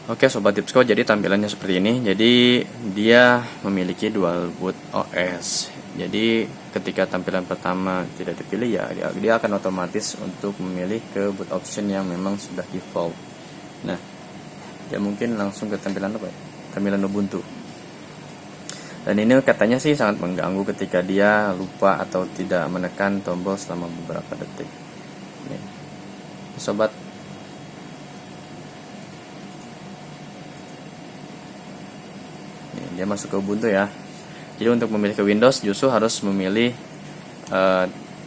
Oke Sobat Tipsco, jadi tampilannya seperti ini. Jadi dia memiliki dual boot OS. Jadi ketika tampilan pertama tidak dipilih ya dia akan otomatis untuk memilih ke boot option yang memang sudah default. Nah, ya mungkin langsung ke tampilan apa ya? Tampilan Ubuntu. Dan ini katanya sih sangat mengganggu ketika dia lupa atau tidak menekan tombol selama beberapa detik. Nih, Sobat, dia masuk ke Ubuntu ya. Jadi untuk memilih ke Windows justru harus memilih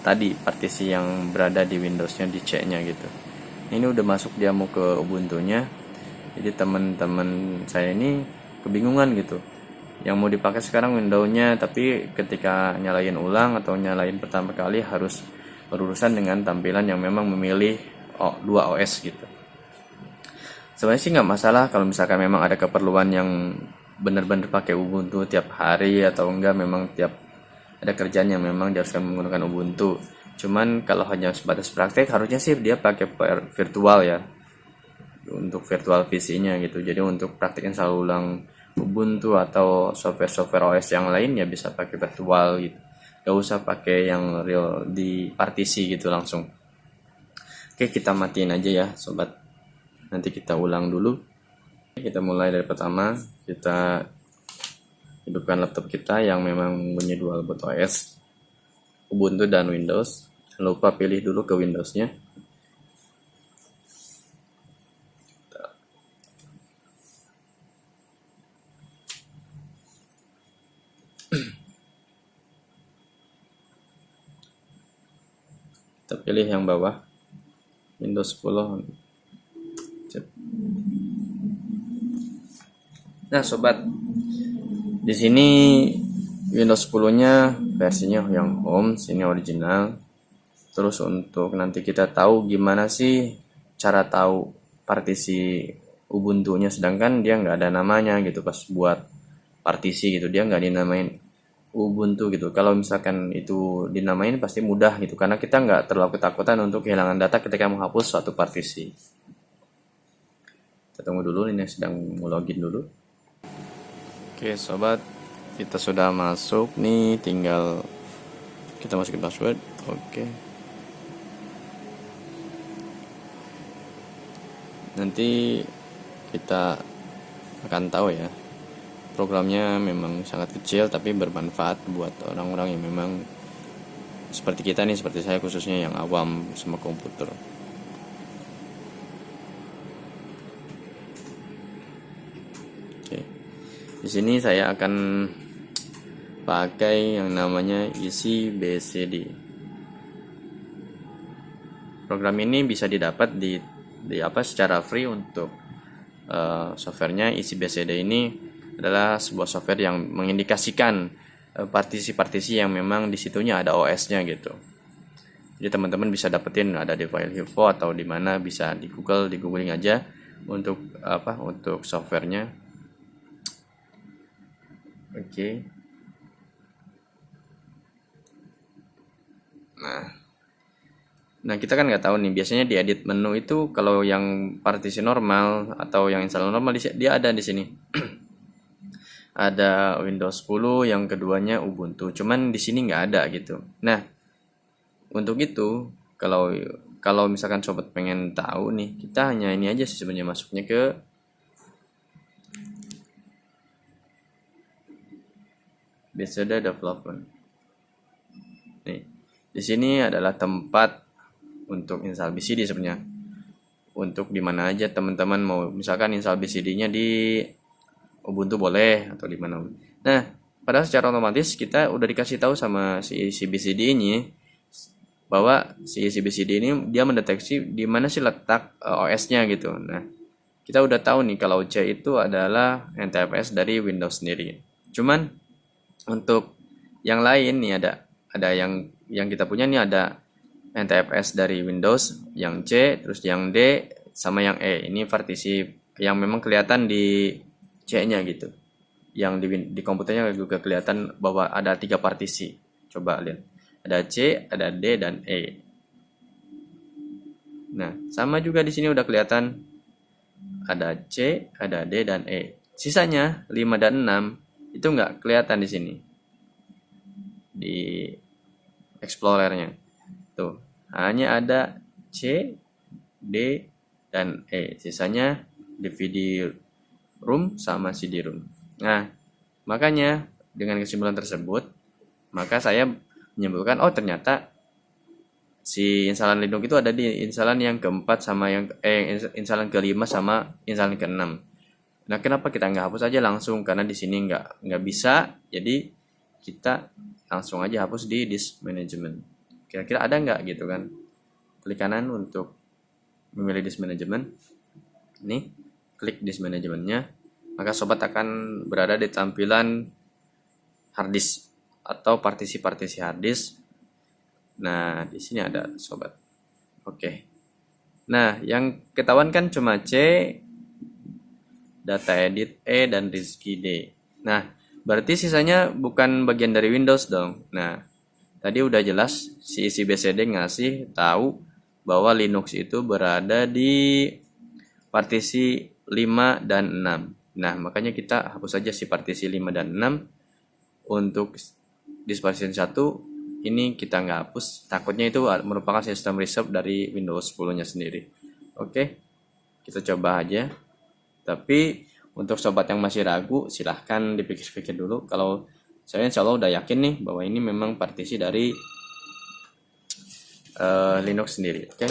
tadi partisi yang berada di Windowsnya di C-nya gitu. Ini udah masuk dia mau ke Ubuntunya. Jadi teman-teman saya ini kebingungan gitu. Yang mau dipakai sekarang Windows-nya, tapi ketika nyalain ulang atau nyalain pertama kali harus berurusan dengan tampilan yang memang memilih dua OS gitu. Sebenarnya sih nggak masalah kalau misalkan memang ada keperluan yang benar-benar pakai Ubuntu tiap hari atau enggak memang tiap ada kerjaan yang memang diharuskan menggunakan Ubuntu. Cuman kalau hanya sebatas praktek harusnya sih dia pakai virtual ya untuk virtual PC-nya gitu. Jadi untuk praktek install ulang Ubuntu atau software-software OS yang lain ya bisa pakai virtual gitu. Gak usah pakai yang real di partisi gitu langsung. Oke, kita matiin aja ya sobat. Nanti kita ulang dulu. Kita mulai dari pertama. Kita hidupkan laptop kita yang memang punya dual boot OS, Ubuntu dan Windows. Jangan lupa pilih dulu ke Windows-nya. Kita pilih yang bawah, Windows 10. Nah, sobat, di sini Windows 10-nya versinya yang home, sini original. Terus untuk nanti kita tahu gimana sih cara tahu partisi Ubuntu-nya, sedangkan dia nggak ada namanya gitu pas buat partisi gitu, dia nggak dinamain Ubuntu gitu. Kalau misalkan itu dinamain pasti mudah gitu, karena kita nggak terlalu ketakutan untuk kehilangan data ketika menghapus suatu partisi. Kita tunggu dulu, ini sedang login dulu. Oke sobat, kita sudah masuk nih, tinggal kita masukin password. Oke, nanti kita akan tahu ya, programnya memang sangat kecil tapi bermanfaat buat orang-orang yang memang seperti kita nih, seperti saya khususnya yang awam sama komputer. Oke, di sini saya akan pakai yang namanya Easy BCD. Program ini bisa didapat di apa secara free untuk softwarenya. Easy BCD ini adalah sebuah software yang mengindikasikan partisi-partisi yang memang di situnya ada OS-nya gitu. Jadi teman-teman bisa dapetin ada di file info atau di mana bisa di Google, di googling aja untuk untuk softwarenya. Oke. Nah, kita kan nggak tahu nih, biasanya di edit menu itu kalau yang partisi normal atau yang install normal dia ada di sini. Ada Windows 10, yang keduanya Ubuntu. Cuman di sini nggak ada gitu. Nah, untuk itu kalau kalau misalkan sobat pengen tahu nih, kita hanya ini aja sih sebenarnya, masuknya ke BCD Development. Nih, di sini adalah tempat untuk install BCD sebenarnya. Untuk dimana aja teman-teman mau misalkan install BCD-nya di Ubuntu boleh atau di mana. Nah, padahal secara otomatis kita udah dikasih tahu sama si BCD ini bahwa si BCD ini dia mendeteksi di mana sih letak OS-nya gitu. Nah, kita udah tahu nih kalau C itu adalah NTFS dari Windows sendiri. Cuman untuk yang lain nih ada yang kita punya nih, ada NTFS dari Windows yang C, terus yang D sama yang E. Ini partisi yang memang kelihatan di C-nya gitu. Yang di komputernya juga kelihatan bahwa ada 3 partisi. Coba lihat. Ada C, ada D dan E. Nah, sama juga di sini udah kelihatan ada C, ada D, dan E. Sisanya 5 dan 6 itu nggak kelihatan di sini. Di explorernya. Tuh, hanya ada C, D, dan E. Sisanya DVD room sama CD room. Nah, makanya dengan kesimpulan tersebut, maka saya menyimpulkan, oh ternyata si instalan Linux itu ada di instalan yang keempat sama instalan kelima sama instalan keenam. Nah, kenapa kita nggak hapus aja langsung? Karena di sini nggak bisa, jadi kita langsung aja hapus di disk management. Kira-kira ada nggak gitu kan? Klik kanan untuk memilih disk management. Nih, klik disk manajemennya, maka sobat akan berada di tampilan hard disk atau partisi-partisi hard disk. Nah, di sini ada sobat. Oke. Nah, yang ketahuan kan cuma C, data edit E, dan Rizky D. Nah, berarti sisanya bukan bagian dari Windows dong. Nah, tadi udah jelas si isi BCD ngasih tahu bahwa Linux itu berada di partisi 5 dan 6. Nah, makanya kita hapus saja si partisi 5 dan 6. Untuk disk partition 1 ini kita nggak hapus. Takutnya itu merupakan sistem reserve dari Windows 10-nya sendiri. Oke, kita coba aja. Tapi untuk sobat yang masih ragu, silahkan dipikir-pikir dulu. Kalau saya insya Allah udah yakin nih bahwa ini memang partisi dari Linux sendiri. Oke.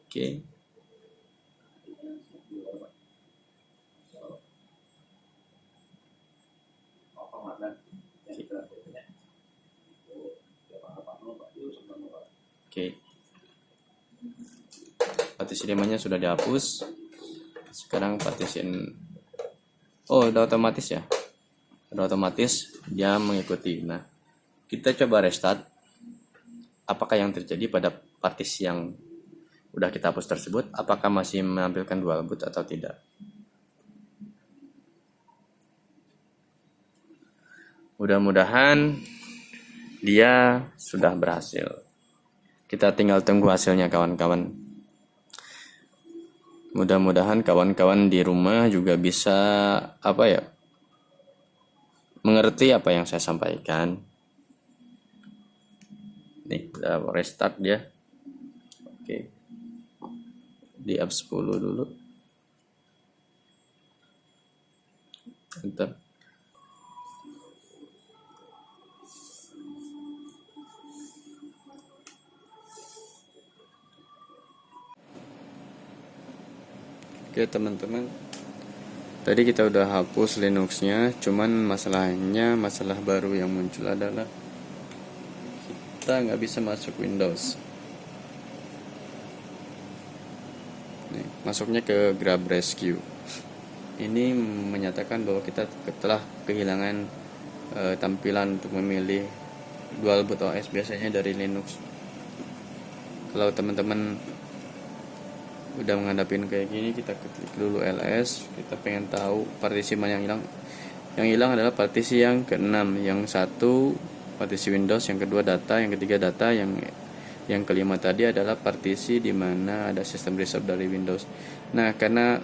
Oke. Oke. Partisi 5-nya sudah dihapus. Sekarang partition, oh udah otomatis ya, udah otomatis dia mengikuti. Nah, kita coba restart. Apakah yang terjadi pada partisi yang udah kita hapus tersebut, apakah masih menampilkan dual boot atau tidak? Mudah-mudahan dia sudah berhasil. Kita tinggal tunggu hasilnya kawan-kawan. Mudah-mudahan kawan-kawan di rumah juga bisa mengerti apa yang saya sampaikan. Nih, udah restart dia. Oke. Di F10 dulu. Enter. Oke teman-teman, tadi kita udah hapus Linuxnya, cuman masalah baru yang muncul adalah kita nggak bisa masuk Windows. Nih, masuknya ke Grab Rescue. Ini menyatakan bahwa kita telah kehilangan tampilan untuk memilih dual boot OS biasanya dari Linux. Kalau teman-teman udah menghadapin kayak gini, kita klik dulu ls. Kita pengen tahu partisi mana yang hilang. Yang hilang adalah partisi yang ke-6. Yang satu partisi Windows, yang kedua data, yang ketiga data, yang kelima tadi adalah partisi di mana ada sistem reserve dari Windows. Nah, karena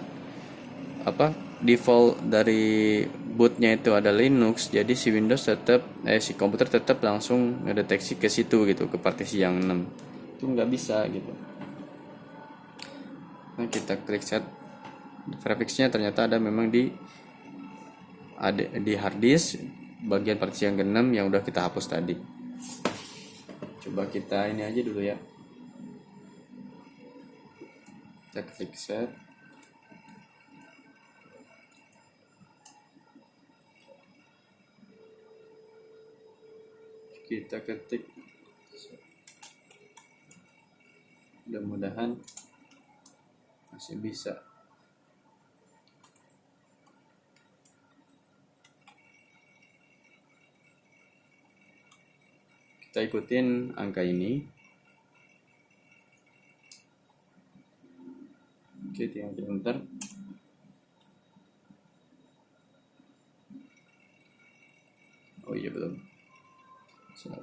default dari bootnya itu ada Linux, jadi si Windows si komputer tetap langsung ngedeteksi ke situ gitu, ke partisi yang 6. Itu nggak bisa gitu. Nah, kita klik set graphicsnya, ternyata ada memang di hard disk bagian partisi yang ke-6 yang udah kita hapus tadi. Coba kita ini aja dulu ya. Kita klik set. Kita ketik. Mudah-mudahan masih bisa. Kita ikutin angka ini. Oke, tinggal enter. Oh iya belum. Set.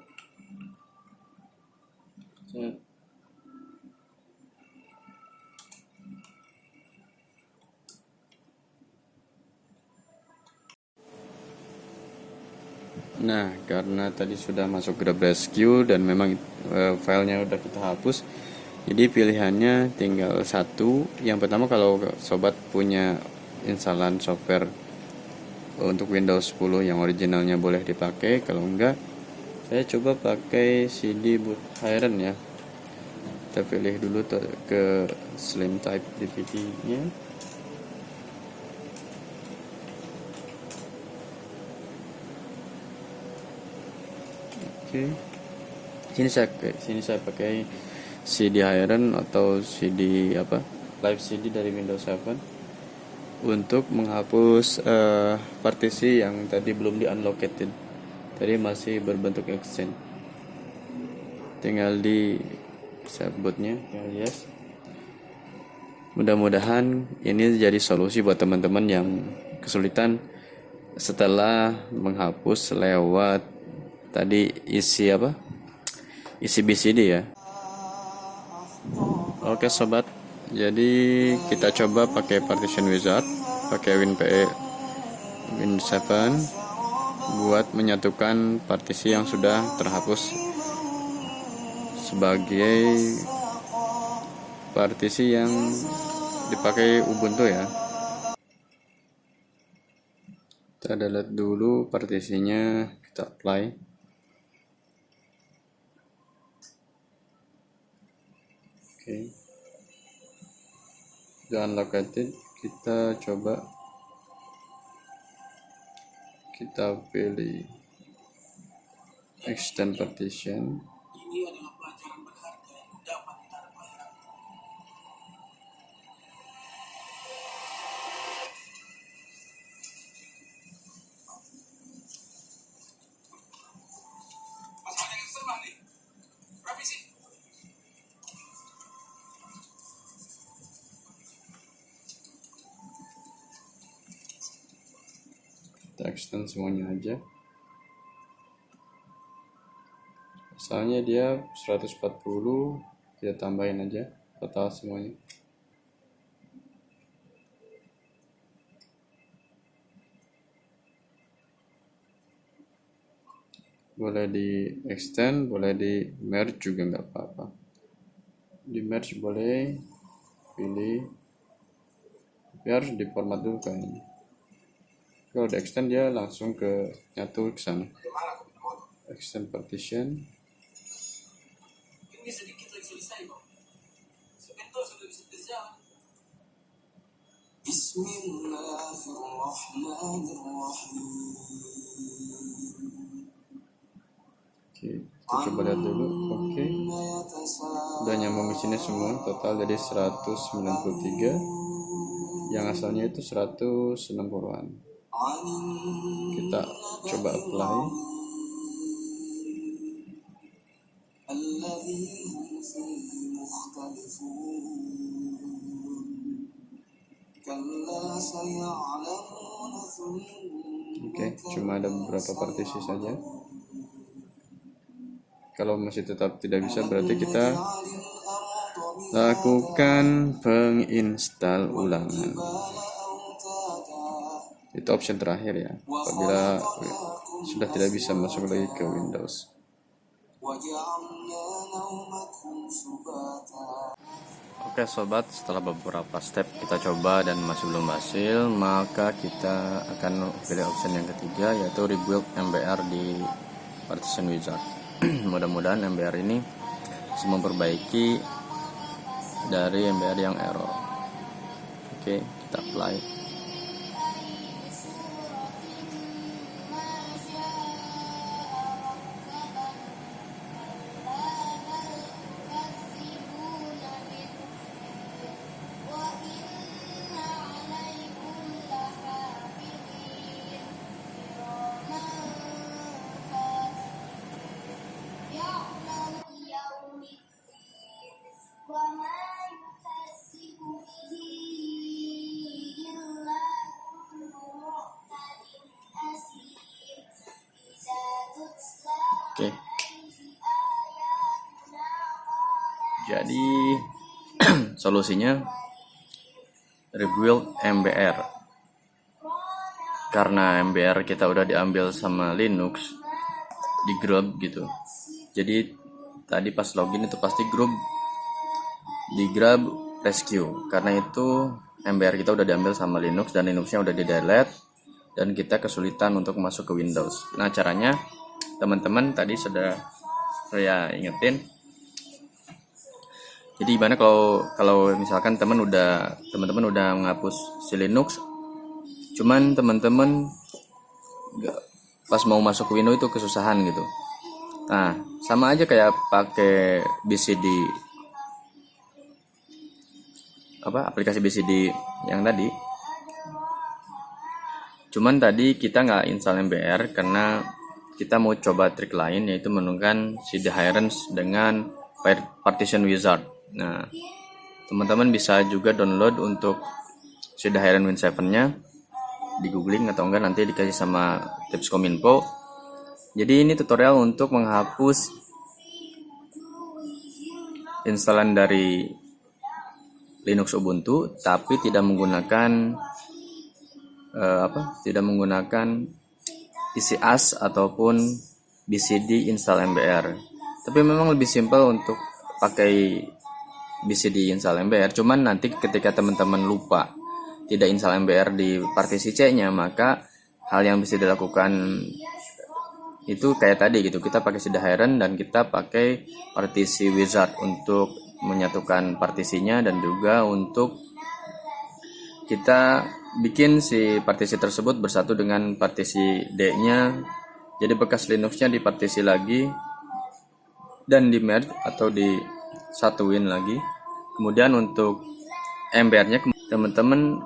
Nah, karena tadi sudah masuk Grab Rescue dan memang filenya udah kita hapus, jadi pilihannya tinggal satu. Yang pertama, kalau sobat punya instalan software untuk Windows 10 yang originalnya boleh dipakai, kalau enggak saya coba pakai CD boot Hiren ya. Kita pilih dulu ke Slim Type DVD-nya. Oke. Sini saya pakai CD Hiren atau CD apa? Live CD dari Windows 7 untuk menghapus partisi yang tadi belum di-unlocated. Tadi masih berbentuk extend. Tinggal di save bootnya, tinggal yes. Mudah-mudahan ini jadi solusi buat teman-teman yang kesulitan setelah menghapus lewat tadi isi BCD ya. Oke sobat, jadi kita coba pakai partition wizard, pakai WinPE Win 7 buat menyatukan partisi yang sudah terhapus sebagai partisi yang dipakai Ubuntu ya. Kita delete dulu partisinya, kita apply. Oke. Jangan located, kita coba kita pilih extend partition. Ini adalah pelajaran berharga yang dapat kita dapatkan. Masalah yang sama nih. Revisi. Kita extend semuanya aja. Asalnya dia 140, kita tambahin aja total semuanya. Boleh di extend, boleh di merge juga nggak apa-apa. Di merge boleh, pilih, tapi harus di format dulu kayaknya. Kalau di extend dia langsung ke nyatu ke sana. Extend partition. Ini sedikit lagi selesai kok. Sebentar sudah bisa berjalan. Bismillahirrahmanirrahim. Oke, kita coba lihat dulu. Oke. Udah nyambung ke sini semua, total jadi 193. Yang asalnya itu 160-an. Kita coba apply. Oke, cuma ada beberapa partisi saja. Kalau masih tetap tidak bisa, berarti kita lakukan penginstal ulangan. Itu option terakhir ya, apabila sudah tidak bisa masuk lagi ke Windows. Oke sobat, setelah beberapa step kita coba dan masih belum hasil, maka kita akan pilih option yang ketiga, yaitu rebuild MBR di partition wizard. Mudah-mudahan MBR ini bisa memperbaiki dari MBR yang error. Oke, kita apply. Oke. Jadi solusinya rebuild MBR. Karena MBR kita udah diambil sama Linux, di grup gitu. Jadi tadi pas login itu pasti grup di Grab Rescue, karena itu MBR kita udah diambil sama Linux dan Linuxnya udah di delete dan kita kesulitan untuk masuk ke Windows. Nah, caranya teman-teman tadi sudah saya ingetin. Jadi gimana kalau misalkan teman-teman udah menghapus si Linux, cuman teman-teman pas mau masuk ke Windows itu kesusahan gitu. Nah, sama aja kayak pakai BCD, aplikasi BCD yang tadi. Cuman tadi kita nggak install MBR karena kita mau coba trik lain, yaitu menunggukan si Deherence dengan Partition Wizard. Nah, teman-teman bisa juga download untuk si Deherence Win7-nya di googling atau enggak nanti dikasih sama Tipskominfo. Jadi ini tutorial untuk menghapus instalan dari Linux Ubuntu tapi tidak menggunakan PC as ataupun BCD install MBR. Tapi memang lebih simpel untuk pakai BCD install MBR. Cuman nanti ketika teman-teman lupa tidak install MBR di partisi C-nya, maka hal yang bisa dilakukan itu kayak tadi gitu, kita pakai si Deherence dan kita pakai partisi wizard untuk menyatukan partisinya dan juga untuk kita bikin si partisi tersebut bersatu dengan partisi D-nya. Jadi bekas Linux-nya dipartisi lagi dan di merge atau disatuin lagi. Kemudian untuk MBR-nya teman-teman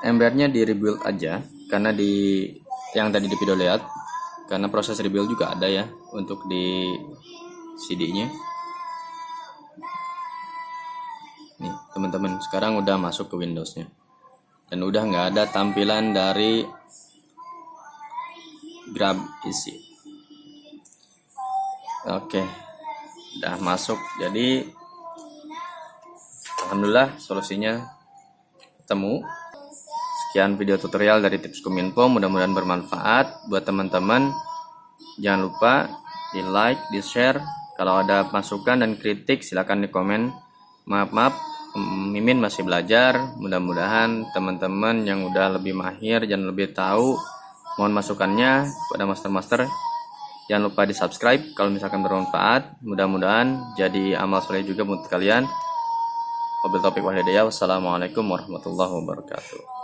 MBR-nya di rebuild aja karena di yang tadi di video lihat, karena proses rebuild juga ada ya untuk di CD-nya. Nih teman-teman, sekarang udah masuk ke Windows-nya dan udah nggak ada tampilan dari Grab isi. Oke, udah masuk. Jadi alhamdulillah solusinya ketemu. Sekian video tutorial dari Tipskominfo, mudah-mudahan bermanfaat buat teman-teman. Jangan lupa di like, di share. Kalau ada masukan dan kritik silakan di komen. Maaf, Mimin masih belajar. Mudah-mudahan teman-teman yang udah lebih mahir dan lebih tahu, mohon masukannya kepada master-master. Jangan lupa di subscribe kalau misalkan bermanfaat. Mudah-mudahan jadi amal soleh juga buat kalian. Wabillahi taufiq wal hidayah. Wassalamualaikum warahmatullahi wabarakatuh.